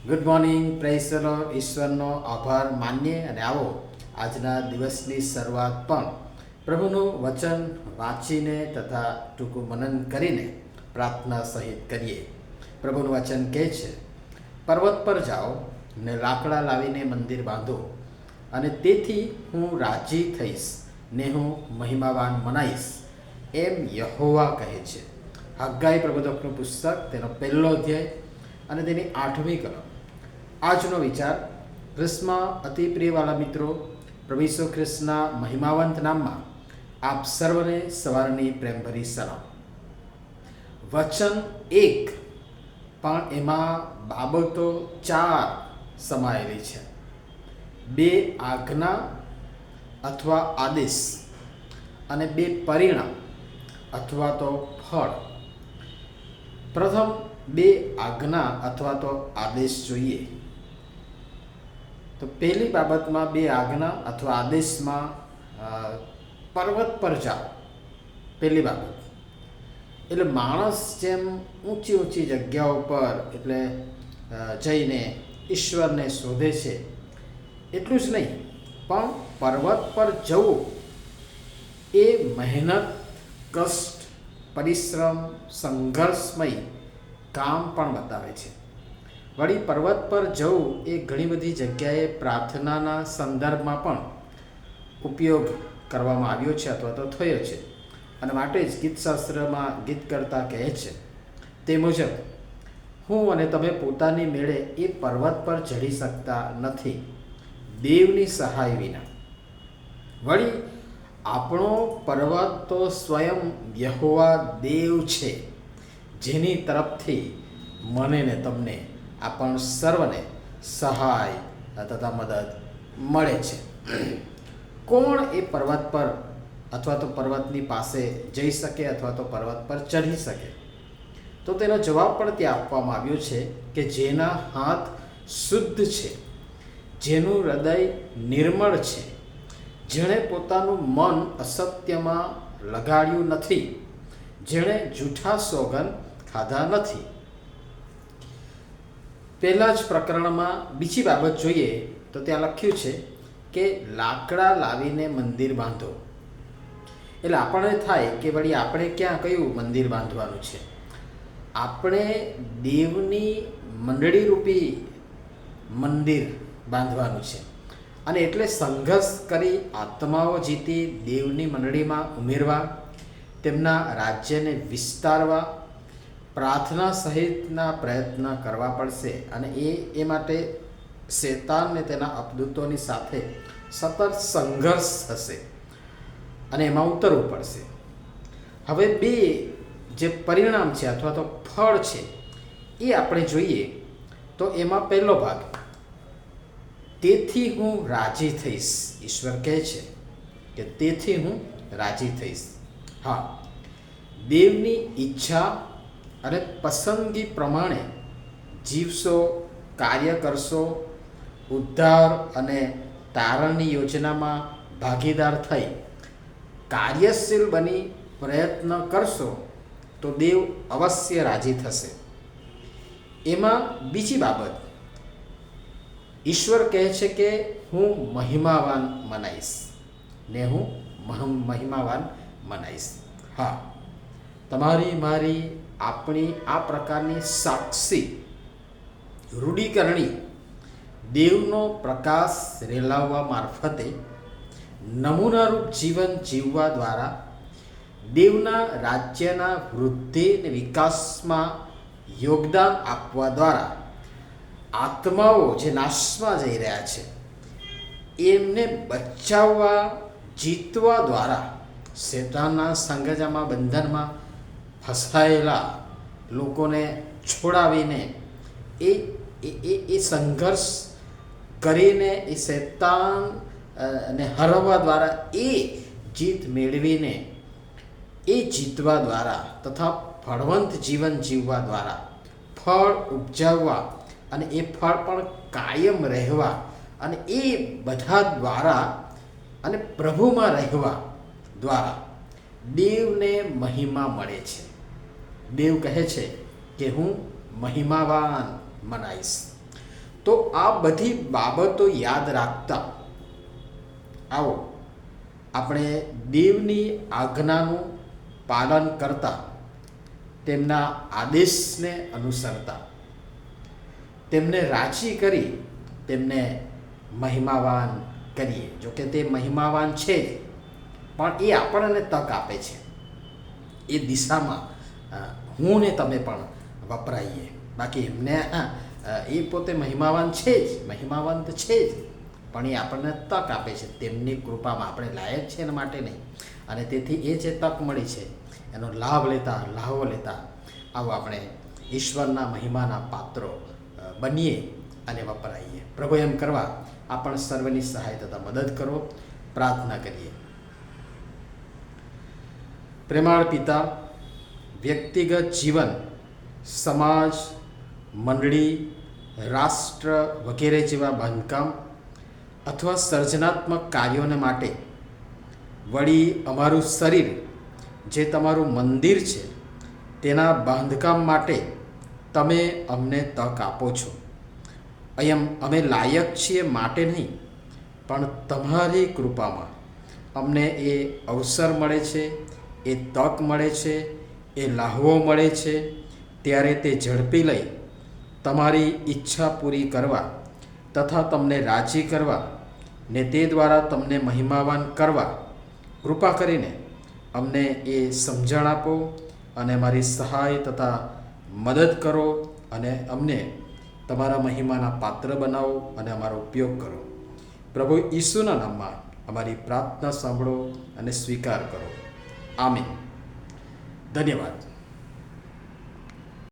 Good morning, praise the Lord. ઈશ્વરનો આભાર માનીએ અને આવો આજના દિવસની શરૂઆત પણ પ્રભુનું વચન વાંચીને તથા ટૂંકું મનન કરીને પ્રાર્થના સહિત કરીએ. પ્રભુનું વચન કહે છે, પર્વત પર જાઓ ને લાકડા લાવીને મંદિર બાંધો, અને તેથી હું રાજી થઈશ ને હું મહિમાવાન મનાઈશ, એમ યહોવા કહે છે. હગ્ગાઈ પ્રબોધકનું પુસ્તક, તેનો 1લો અધ્યાય અને તેની 8મી કલમ. આજનો વિચાર, ખ્રિસ્તમાં અતિ પ્રિયવાળા મિત્રો, પ્રભુ ઈસુ ખ્રિસ્તના મહિમાવંત નામમાં આપ સર્વને સવારની પ્રેમભરી સલામ. વચન 1 પણ એમાં બાબતો 4 સમાયેલી છે. 2 આજ્ઞા અથવા આદેશ અને 2 પરિણામ અથવા તો ફળ. પ્રથમ 2 આજ્ઞા અથવા તો આદેશ જોઈએ તો પહેલી બાબતમાં 2 આજ્ઞા અથવા આદેશમાં પર્વત પર જાઓ. પહેલી બાબત એટલે માણસ જેમ ઊંચી ઊંચી જગ્યાઓ પર એટલે જઈને ઈશ્વરને શોધે છે, એટલું જ નહીં પણ પર્વત પર જવું એ મહેનત, કષ્ટ, પરિશ્રમ, સંઘર્ષમય કામ પણ બતાવે છે. વળી પર્વત પર જવું એ ઘણી બધી જગ્યાએ પ્રાર્થનાના સંદર્ભમાં પણ ઉપયોગ કરવામાં આવ્યો છે અથવા તો થયો છે. અને માટે જ ગીતશાસ્ત્રમાં ગીતકર્તા કહે છે તે મુજબ, હું અને તમે પોતાની મેળે એ પર્વત પર ચઢી શકતા નથી દેવની સહાય વિના. વળી આપણો પર્વત તો સ્વયં યહોવા દેવ છે, જેની તરફથી મને ને તમને આપણ સર્વને સહાય તથા મદદ મળે છે. કોણ એ પર્વત પર અથવા તો પર્વતની પાસે જઈ શકે અથવા તો પર્વત પર ચઢી શકે? તો તેનો જવાબ પણ ત્યાં આપવામાં આવ્યો છે કે જેના હાથ શુદ્ધ છે, જેનું હૃદય નિર્મળ છે, જેણે પોતાનું મન અસત્યમાં લગાડ્યું નથી, જેણે જૂઠા સોગંદ ખાધા નથી. પહેલા જ પ્રકરણમાં બીજી બાબત જોઈએ તો ત્યાં લખ્યું છે કે લાકડા લાવીને મંદિર બાંધો. એટલે આપણને થાય કે વળી આપણે ક્યાં કયું મંદિર બાંધવાનું છે? આપણે દેવની મંડળીરૂપી મંદિર બાંધવાનું છે. અને એટલે સંઘર્ષ કરી આત્માઓ જીતી દેવની મંડળીમાં ઉમેરવા, તેમના રાજ્યને વિસ્તારવા પ્રાર્થના સહિતના પ્રયત્ન કરવા પડશે. અને એ માટે શેતાનને તેના અપદૂતોની સાથે સતત સંઘર્ષ થશે અને એમાં ઉતરવું પડશે. હવે 2 જે પરિણામ છે અથવા તો ફળ છે એ આપણે જોઈએ તો એમાં પહેલો ભાગ, તેથી હું રાજી થઈશ. ઈશ્વર કહે છે કે તેથી હું રાજી થઈશ. હા, દેવની ઈચ્છા અને પસંદગી પ્રમાણે જીવશો, કાર્ય કરશો, ઉદ્ધાર અને તારણની યોજનામાં ભાગીદાર થઈ કાર્યશીલ બની પ્રયત્ન કરશો તો દેવ અવશ્ય રાજી થશે. એમાં બીજી બાબત, ઈશ્વર કહે છે કે હું મહિમાવાન મનાઈશ ને હું મહિમાવાન મનાઈશ. હા, તમારી મારી આપણી આ પ્રકારની સાક્ષી રૂઢિકરણી દેવનો પ્રકાશ રેલાવવા મારફતે નમૂનારૂપ જીવન જીવવા દ્વારા દેવના રાજ્યના વૃદ્ધિ અને વિકાસમાં યોગદાન આપવા દ્વારા આત્માઓ જે નાશમાં જઈ રહ્યા છે એમને બચાવવા, જીતવા દ્વારા શેતાનના સંગજામાં, બંધનમાં ફસાયેલા લોકોને છોડાવીને એ સંઘર્ષ કરીને એ શેતાનને હરાવવા દ્વારા એ જીત મેળવીને એ જીતવા દ્વારા તથા ફળવંત જીવન જીવવા દ્વારા ફળ ઉપજાવવા અને એ ફળ પણ કાયમ રહેવા અને એ બધા દ્વારા અને પ્રભુમાં રહેવા દ્વારા દેવને મહિમા મળે છે. દેવ કહે છે કે હું મહિમાવાન મનાઈશ. તો આ બધી બાબતો યાદ રાખતા આવો આપણે દેવની આજ્ઞાનું પાલન કરતા, તેમના આદેશને અનુસરતા, તેમને રાજી કરી તેમને મહિમાવાન કરીએ. જોકે તે મહિમાવાન છે જ, પણ એ આપણને તક આપે છે એ દિશામાં હું ને તમે પણ વપરાઈએ. બાકી એમને એ પોતે મહિમાવાન છે જ, મહિમાવાન તો છે જ, પણ એ આપણને તક આપે છે. તેમની કૃપામાં આપણે લાયક છે એના માટે નહીં. અને તેથી એ જે તક મળી છે એનો લાભ લેતા, લાહવો લેતા આવો આપણે ઈશ્વરના મહિમાના પાત્રો બનીએ અને વપરાઈએ. પ્રભુ એમ કરવા આપણ સર્વની સહાય તથા મદદ કરો. પ્રાર્થના કરીએ. પ્રેમાળ પિતા, વ્યક્તિગત જીવન, સમાજ, મંડળી, રાષ્ટ્ર વગેરે જેવા બાંધકામ અથવા સર્જનાત્મક કાર્યોને માટે, વળી અમારું શરીર જે તમારું મંદિર છે તેના બાંધકામ માટે તમે અમને તક આપો છો. અમે લાયક છીએ માટે નહીં, પણ તમારી કૃપામાં અમને એ અવસર મળે છે, એ તક મળે છે, એ લાહવો મળે છે. ત્યારે તે ઝડપી લઈ તમારી ઈચ્છા પૂરી કરવા તથા તમને રાજી કરવા ને તે દ્વારા તમને મહિમાવાન કરવા કૃપા કરીને અમને એ સમજણ આપો અને અમારી સહાય તથા મદદ કરો અને અમને તમારા મહિમાના પાત્ર બનાવો અને અમારો ઉપયોગ કરો. પ્રભુ ઈસુના નામમાં અમારી પ્રાર્થના સાંભળો અને સ્વીકાર કરો. આમીન. ધન્યવાદ.